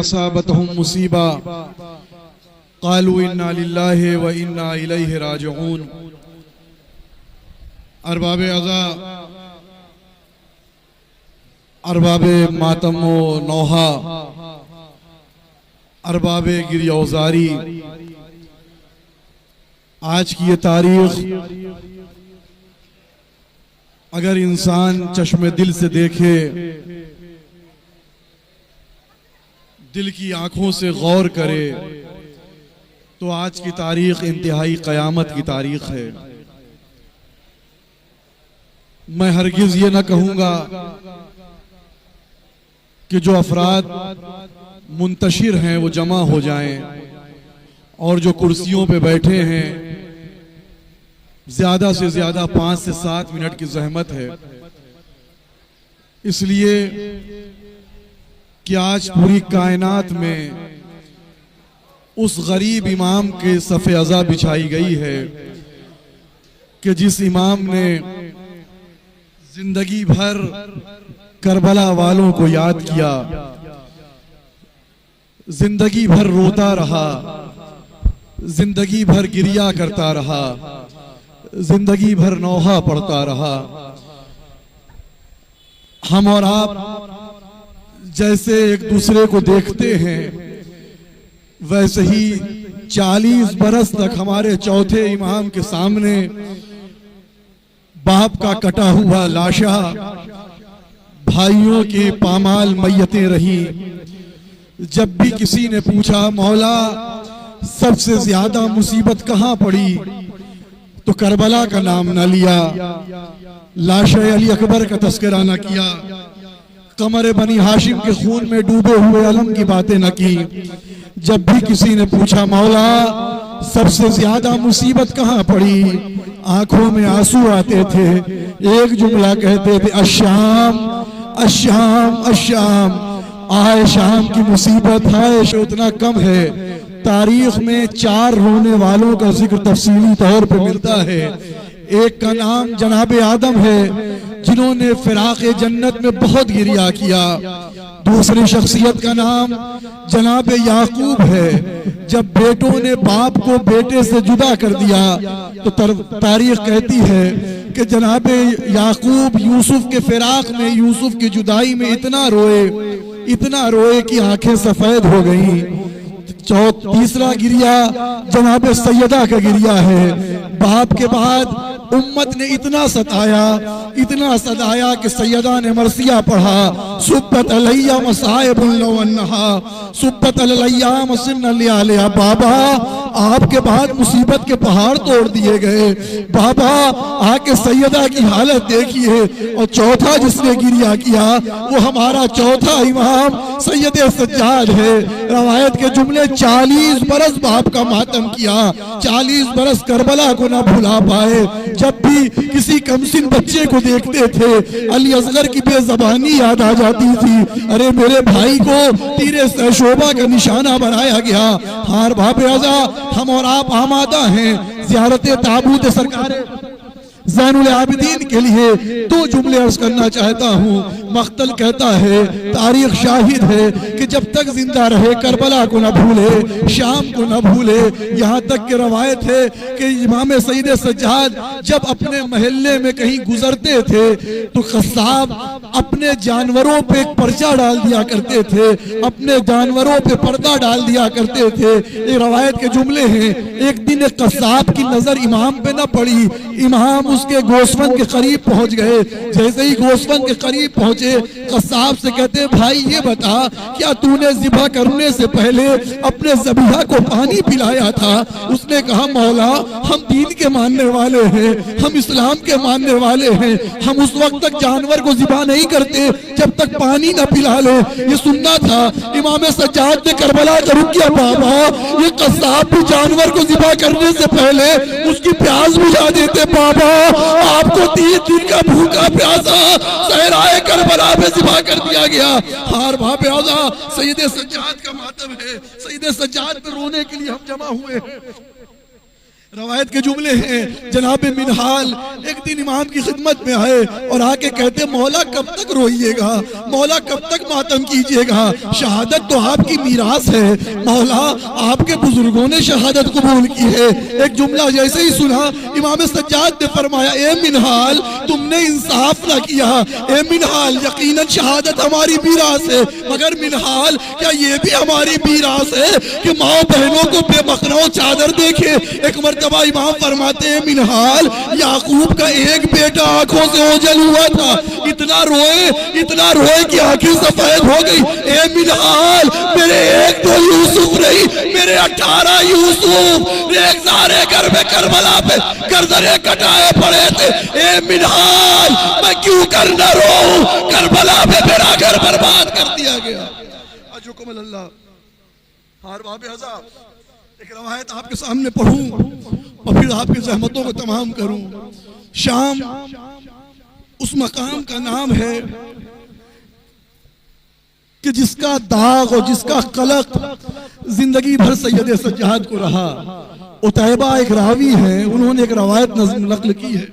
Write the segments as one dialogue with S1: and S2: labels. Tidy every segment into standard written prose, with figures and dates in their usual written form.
S1: असाबतहुम मुसीबा क़ालू इन्ना लिल्लाहि व इन्ना इलैहि राजिऊन। अरबाब अज़ा, अरबाब मातम व नौहा, अरबाब गिरियौजारी, आज की ये तारीख अगर इंसान चश्मे दिल से देखे, दिल की आंखों से गौर करे, तो आज की तारीख इंतहाई क़यामत की तारीख है। मैं हरगिज़ ये न कहूँगा कि जो अफराद मुंतशिर हैं वो जमा हो जाएं और जो कुर्सियों पे बैठे हैं ज्यादा से ज्यादा 5 से 7 मिनट की जहमत है, इसलिए कि आज पूरी कायनात में उस गरीब इमाम के सफ़े अज़ा बिछाई गई है कि जिस इमाम ने जिंदगी भर करबला वालों को याद किया, जिंदगी भर रोता रहा, जिंदगी भर गिरिया करता रहा, जिंदगी भर नौहा पढ़ता रहा। हम और आप जैसे एक दूसरे को देखते हैं, वैसे ही 40 बरस तक हमारे चौथे इमाम के सामने बाप का कटा हुआ लाशा, भाइयों के पामाल मैयतें रही। जब भी किसी ने पूछा मौला सबसे ज्यादा मुसीबत कहां पड़ी, तो करबला का नाम न लिया, लाशे अली अकबर का तस्करा न किया, कमर बनी हाशिम के खून में डूबे हुए अलम की बातें न की। जब भी किसी ने पूछा मौला सबसे ज्यादा मुसीबत कहां पड़ी, आंखों में आंसू आते थे, एक जुमला कहते थे, अश्शाम अश्शाम अश्शाम, आए शाम की मुसीबत है उतना कम है। तारीख में 4 रोने वालों का जिक्र तफसीली तौर पे मिलता है। एक का नाम जनाब आदम है जिन्होंने फिराक़े जन्नत में बहुत गिरिया किया। दूसरी शख्सियत का नाम जनाब याकूब है, जब बेटों ने बाप को बेटे से जुदा कर दिया तो तारीख कहती है कि जनाब याकूब यूसुफ के फिराक में, यूसुफ की जुदाई में इतना रोए कि आंखें सफेद हो गईं। तीसरा गिरिया जनाब सैयदा का गिरिया है। बाप के बाद उम्मत ने इतना सताया कि सैयदा ने मरसिया पढ़ा, सुब्बत अलैया मसाइबुन लौ अन्नहा सुब्बत अलैया मसिन्न लिया। बाबा आपके बाद मुसीबत के पहाड़ तोड़ दिए गए, बाबा आके सैयदा की हालत देखिए। और चौथा जिसने गिरिया किया वो हमारा चौथा इमाम सैयद सज्जाद है। रवायत के जुमले 40 बरस बाप का मातम किया, 40 बरस करबला को ना भुला पाए। जब भी किसी कमसिन बच्चे को देखते थे अली असगर की बेज़बानी याद आ जाती थी। अरे मेरे भाई को तीरे शोभा का निशाना बनाया गया। हार भापे आजा, हम और आप आमादा हैं ज़ियारत ताबूत सरकार ज़ैनुल आबिदीन के लिए 2 जुमले अर्ज करना चाहता हूँ। मख्तल कहता है, तारीख शाहिद है कि जब तक जिंदा रहे करबला को न भूले, शाम को न भूले। यहाँ तक कि रवायत है कि इमाम सईद सज्जाद जब अपने महल्ले में कहीं गुजरते थे तो कस्साब अपने जानवरों पे एक पर्चा डाल दिया करते थे, अपने जानवरों पे पर्दा डाल दिया करते थे। ये रवायत के जुमले हैं। एक दिन एक कस्साब की नजर इमाम पे न पड़ी, इमाम उसके गोश्तबंद के करीब पहुंच गए। जैसे ही गोश्तबंद के करीब पहुंचे कसाब से कहते, भाई ये बता क्या तूने ज़िबा करने से पहले अपने ज़बीहा को पानी पिलाया था? उसने कहा मौला हम दीन के मानने वाले हैं, हम इस्लाम के मानने वाले हैं, हम उस वक्त तक जानवर को ज़िबा नहीं करते जब तक पानी न पिला ले। ये सुनना था। इमाम सज्जाद ने करबला का रुक किया, बाबा ये कसाब भी जानवर को ज़िबा करने से पहले उसकी प्यास बुझा देते। बाबा आपको 3 दिन का भूखा प्यासा सहराए करबला में ज़िबा कर दिया गया। हार भापे आजा, सैयद सज्जाद का मातम है, सैयद सज्जाद पे रोने के लिए हम जमा हुए हैं। रवायत के जुमले हैं, जनाब मिनहाल एक दिन इमाम की खिदमत में आए और आके कहते मौला कब तक रोइएगा, मौला कब तक मातम कीजिएगा, शहादत तो आपकी मीरास है, मौला आपके बुजुर्गों ने शहादत कबूल की है। एक जुमला जैसे ही सुना इमाम सज्जाद ने फरमाया ए मिनहाल तुमने इंसाफ ना किया, ए मिनहाल यकीनन शहादत हमारी मीरास है, मगर मिनहाल क्या ये भी हमारी मीरास है कि माँ बहनों को बेमखना चादर देखे। एक मर्तबा इमाम फरमाते हैं मिनहाल याकूब का एक बेटा आंखों से ओझल हुआ था, इतना रोए कि आंखें सफेद हो गई। ए मिनहाल मेरे एक तो यूसुफ नहीं, मेरे 18 यूसुफ सारे घर में करबला पे गर्दने कटाए पड़े थे। ए मिनहाल मैं क्यों कर न रोऊं, करबला पे मेरा घर बर्बाद कर दिया गया। अजुकुम अल्लाह हार बाबे हज़ाब एक रवायत आपके सामने पढ़ूं और फिर आपकी ज़हमतों को तमाम करूं। शाम उस मकाम का नाम है कि जिसका दाग और जिसका कलक जिंदगी भर सैयद सज्जाद को रहा। उतैबा एक रावी है, उन्होंने एक रवायत नक़ल की है,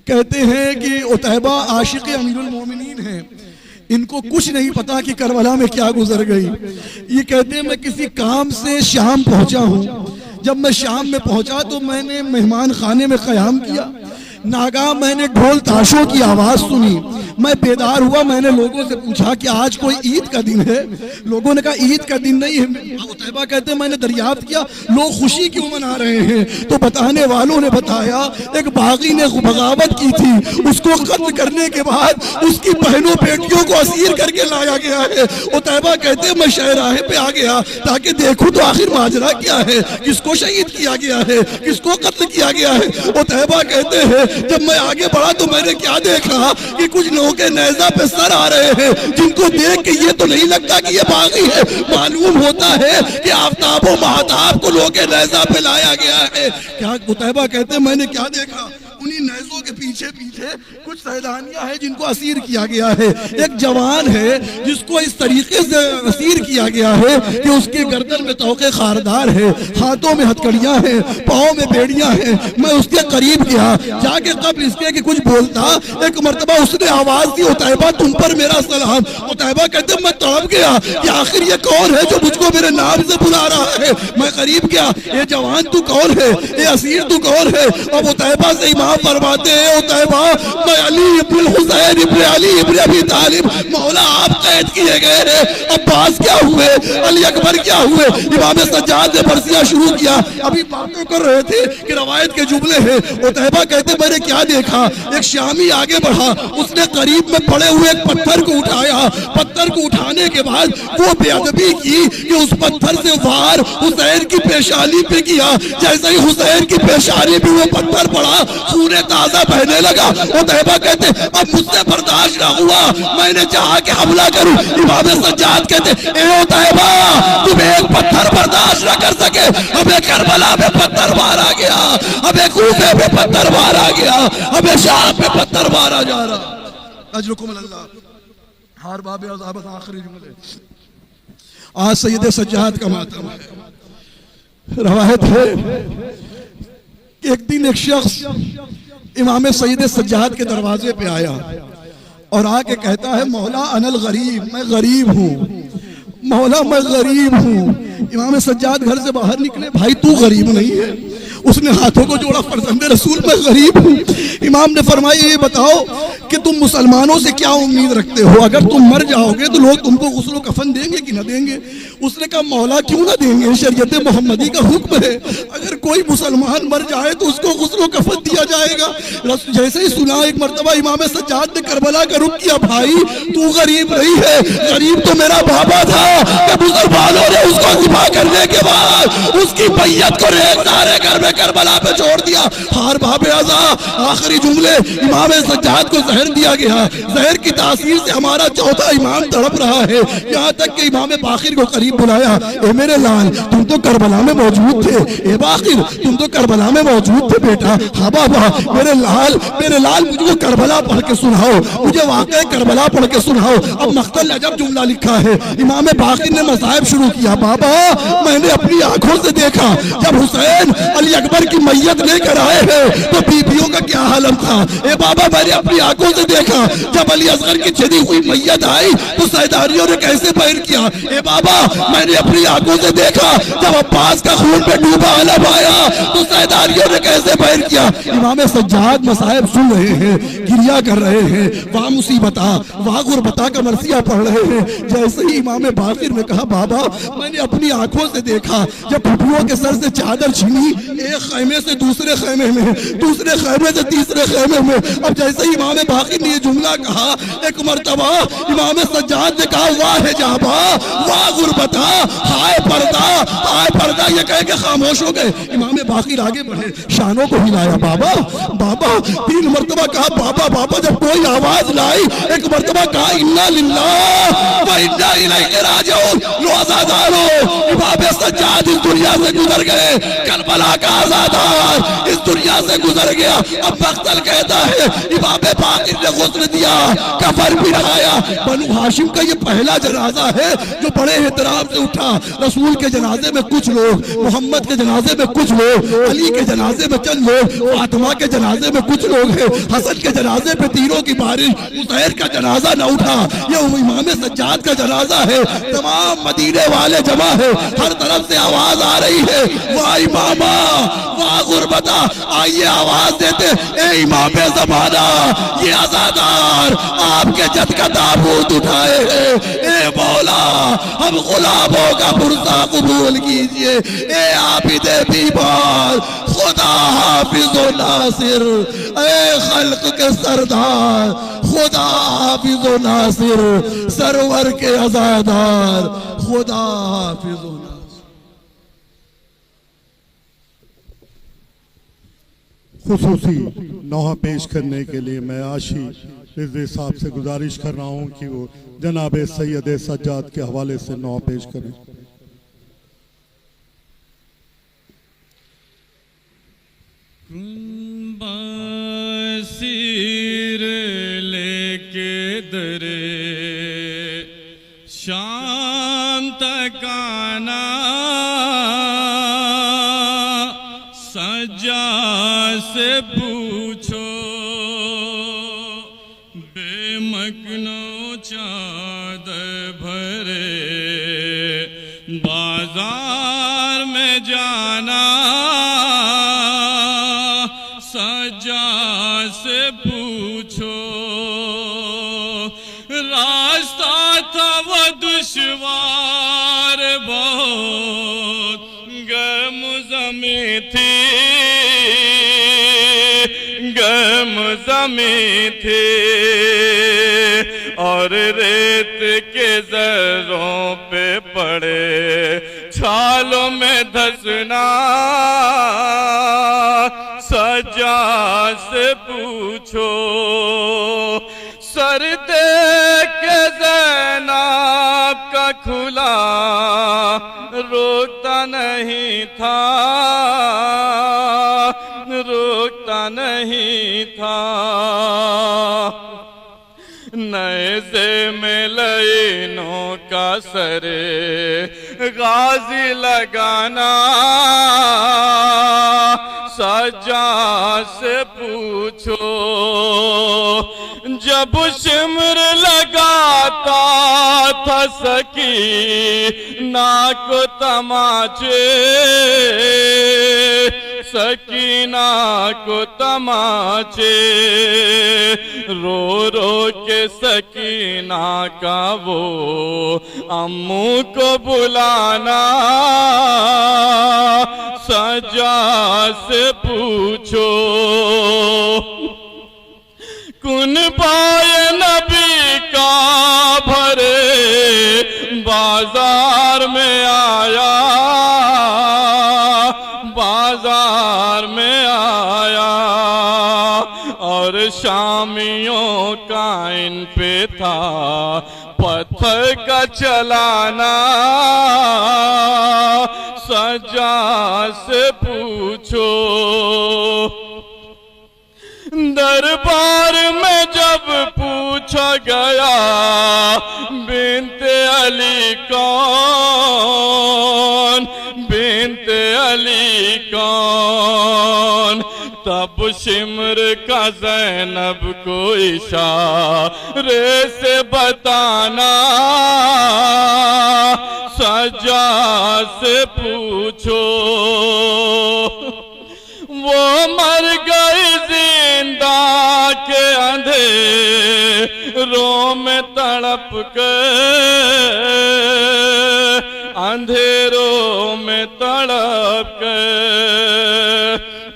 S1: कहते हैं कि उतैबा आशिक़ अमीरुल मोमिनीन है, इनको कुछ नहीं पता कि करबला में क्या गुजर गई। ये कहते हैं मैं किसी काम से शाम पहुंचा हूँ, जब मैं शाम में पहुंचा तो मैंने मेहमान खाने में क़याम किया, नागा मैंने ढोल ताशों की आवाज सुनी, मैं बेदार हुआ, मैंने लोगों से पूछा कि आज कोई ईद का दिन है, लोगों ने कहा ईद का दिन नहीं है। उतैबा कहते हैं मैंने दरियाफ्त किया लोग खुशी क्यों मना रहे हैं, तो बताने वालों ने बताया एक बागी ने बगावत की थी, उसको कत्ल करने के बाद उसकी बहनों बेटियों को असीर करके लाया गया है। उतैबा कहते हैं मैं शहराहे पे आ गया ताकि देखूं तो आखिर माजरा क्या है, किसको शहीद किया गया है, किसको कत्ल किया गया है। उतैबा कहते हैं जब मैं आगे बढ़ा तो मैंने क्या देखा कि कुछ लोगों के नेज़ा पे सर आ रहे हैं, जिनको देख के ये तो नहीं लगता कि ये बागी है, मालूम होता है कि आफताबो महताब को लोगों के नेज़ा पे लाया गया है। क्या उतैबा कहते हैं मैंने क्या देखा, उन्हीं नेज़ों के पीछे पीछे कुछ सैलानियां हैं जिनको असीर किया गया है। एक जवान है जिसको इस तरीके से असीर किया गया है कि उसके गर्दन में तोके खारदार है, हाथों में हथकड़ियां हैं, पाँव में बेड़ियां हैं। मैं उसके करीब गया, जाके कब्ल इसके कि कुछ बोलता, एक मर्तबा उसने आवाज दी उतैबा तुम पर मेरा सलाम। उतैबा कहते मैं तड़प गया कि आखिर ये कौन है जो मुझको मेरे नाम से बुला रहा है। मैं करीब गया, ये जवान तू कौन है, ये असीर तू कौन है। अब उतैबा से इमाम फरमाते हैं उतैबा मैं अली इब्न हुसैन इब्न अली इब्न अबी तालिब, मौला आप कैद किए गए हैं, अब्बास क्या हुए, अली अकबर क्या हुए। इमाम सज्जाद ने बरसिया शुरू किया, अभी बातें कर रहे थे कि रवायत के जुमले हैं। उतैबा कहते मैंने क्या देखा, एक शामी आगे बढ़ा, उसने करीब में पड़े हुए एक पत्थर को उठाया, पत्थर को उठाने के बाद वो बेअदबी की कि उस पत्थर से वार हुसैन की पेशानी पे किया। जैसे ही हुसैन की पेशानी पे वो पत्थर पड़ा खूने ताजा बहने लगा। उतैबा कहते अब मुझसे बर्दाश्त ना हुआ, मैंने चाहा कि हमला करूं। इमाम सज्जाद कहते ए उतैबा तुम एक पत्थर बर्दाश्त न कर सके, हमें करबला में पत्थर मार आ गया, हमें कूफे में पत्थर मार आ गया, हमें शाम में पत्थर मारा जा रहा। अजरुकुम अल्लाह हार बाबे अज़ाब आखिरी जुमले। आज सैयद सज्जाद का मातम है। रवायत है कि एक दिन एक शख्स इमाम सैयद सज्जाद के दरवाजे पे आया और आके कहता है मौला अनल गरीब, मैं गरीब हूँ, मौला मैं गरीब हूँ। इमाम सज्जाद घर से बाहर निकले, भाई तू गरीब नहीं है। उसने हाथों को जोड़ा, फरजंद रसूल मैं गरीब हूँ। इमाम ने फरमाया ये बताओ कि तुम मुसलमानों से क्या उम्मीद रखते हो, अगर तुम मर जाओगे तो लोग तुमको गुस्ल कफन देंगे कि न देंगे। उसने कहा मौला क्यों ना देंगे, शरीयत मोहम्मदी का हुक्म है, अगर कोई मुसलमान मर जाए तो उसको गुस्ल कफन दिया जाएगा। जैसे ही सुना एक मरतबा इमाम सज्जाद ने करबला का रुख किया, भाई तू गरीब नहीं है, गरीब तो मेरा बाबा था कि मुसलमानों ने उसको ज़िबा करने के बाद उसकी मैयत को सारे घर में करबला पे छोड़ दिया। हार बाबे आज़ा आखिरी जुमले, इमाम सज्जाद को जहर दिया गया, जहर की तासीर से हमारा चौथा इमाम तड़प रहा है। यहाँ तक कि इमाम बाकिर को करीब बुलाया, ए मेरे लाल तुम तो करबला में मौजूद थे, ए बाकिर तुम तो करबला में मौजूद थे बेटा। हाँ बाबा मेरे लाल मुझको करबला पढ़ के सुनाओ, मुझे वाकई करबला पढ़ के सुनाओ। अब मख्तल अजब जुमला लिखा है, इमाम बाकिर ने मसाइब शुरू किया, बाबा मैं मैंने अपनी आंखों से देखा जब हुसैन अली अकबर की मैयत लेकर आए हैं तो बीबियों का क्या हालत था। ए बाबा मैंने अपनी आंखों से देखा जब अली असगर की छिदी हुई मैयत आई तो सरदारियों ने कैसे बैर किया। ए बाबा मैंने अपनी आंखों से देखा जब अब्बास का खून पे डूबा अलम आया तो सरदारियों ने कैसे बैर किया। इमाम सज्जाद मसाइब सुन रहे हैं, गिरिया कर रहे हैं, वहां मुसीबता वहां गुरबता का मरसिया पढ़ रहे हैं। जैसे ही इमाम बाकिर ने कहा बाबा मैंने अपनी आंखों से देखा जब फुफुओं के सर से चादर छीनी एक खैमे से दूसरे खैमे में, दूसरे खैमे से तीसरे खैमे में। अब जैसे ही इमाम बाकिर ने ये जुमला कहा एक मर्तबा इमाम सज्जाद ने कहा वाह है जाबा वाह गुरबता हाय पर्दा ये कह के खामोश हो गए। इमाम बाकिर आगे बढ़े, शानों को हिलाया, बाबा बाबा 3 मर्तबा कहा बाबा बाबा। जब कोई आवाज लाई एक मर्तबा कहा इन्ना लिल्लाह व इन्ना इलैहि राजिऊन। लो आज़ादारो इमाम सज्जाद इस दुनिया से गुजर गए, करबला का आज़ादार इस दुनिया से गुजर गया। अब मक्तल कहता है इमाम बाकिर ने गुस्ल दिया, कफन भी लगाया। बनु हाशिम का ये पहला जनाजा है जो बड़े एहतराम से उठा। रसूल के जनाजे में कुछ लोग, मोहम्मद के जनाजे में कुछ लोग, अली के जनाजे में चंद लोग, फातिमा के जनाजे में कुछ लोग हैं, हसन के जनाजे पे तीरों की बारिश, हुसैन का जनाजा न उठा। ये इमाम सज्जाद का जनाजा है। तमाम मदीने वाले जमा है, हर तरफ से आवाज आ रही है वाह इमामा वाह गुरबता। आइए आवाज देते ए इमाम ज़माना ये आज़ादार आपके जद का ताबूत उठाए हैं। ए मौला हम गुलामों का पुरसा कबूल कीजिए। ए आबिदे बीमार खुदा हाफिज़ व नासिर, ए खल्क के सरदार खुदा हाफिज़ व नासिर, सरवर के आज़ादार खुदा हाफिज़ व नासिर।
S2: खुसूसी नौहा पेश करने के लिए मैं आशी रिज़वी साहब से गुजारिश कर रहा हूँ कि वो जनाब सैयद सज्जाद के हवाले से नौहा पेश करें।
S3: बसीर लेके दरे शाम तक आना सज्जा से पूछो बेमकनो चादर भरे बाजार में जाना सज्जा से पूछो। रास्ता था वो दुश्वार बहुत गर्म ज़मीं थी, गर्म ज़मीं थी और रेत के ज़र्रों पे पड़े छालों में धंसना सज्जा से पूछो। सर दे के ज़ैनब का खुला रोकता नहीं था, रोकता नहीं था। नए से में लईनों का सरे गाजी लगाना सज्जा से पूछो। जब शिमर लगाता था सकीना को तमाचे, सकीना को तमाचे, रो रो के सकीना का वो अम्मू को बुलाना सज्जा से पूछो। कुन पाए नबी का भरे बाजार में आया, बाजार में आया और शामियों का इन पे था पत्थर का चलाना सज्जा से पूछो। दरबार में जब पूछा गया बिनते अली कौन, कौन, तब शिमर का ज़ैनब को इशारे से बताना, सजा से पूछो। वो मर गई जिंदा के अंधेरों में तड़प के, अंधेरों में तड़प के,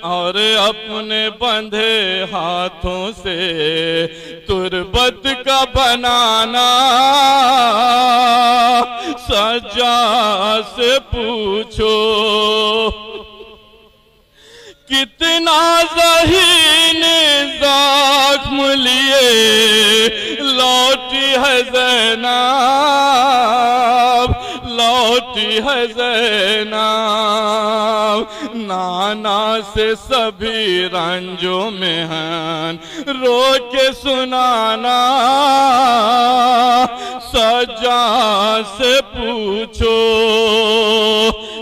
S3: और अपने बंधे हाथों से तुरबत का बनाना, सजा से पूछो। कितना ज़हीन ज़ख्म लिए लौटी है ज़ैनब, लौटी है ज़ैनब। नाना से सभी रंजों में हैं रो के सुनाना, सजा से पूछो।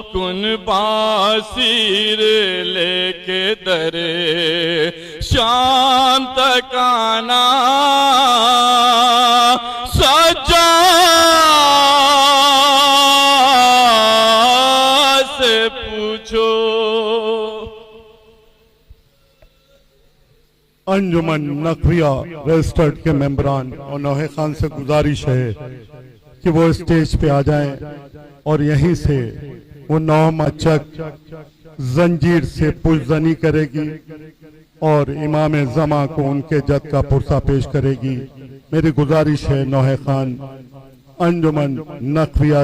S3: कुन बासीर लेके दरे शाम तक आना, सजा से पूछो।
S2: अंजुमन नकविया रजिस्टर्ड के मेंबरान और नौहे खान से गुजारिश है कि वो स्टेज पे आ जाएं और यहीं से वो 9 मचक जंजीर से पुजदनी करेगी और इमाम जमा को उनके जद का पुरसा पेश करेगी। मेरी गुजारिश है नौहे खान अंजुमन नकविया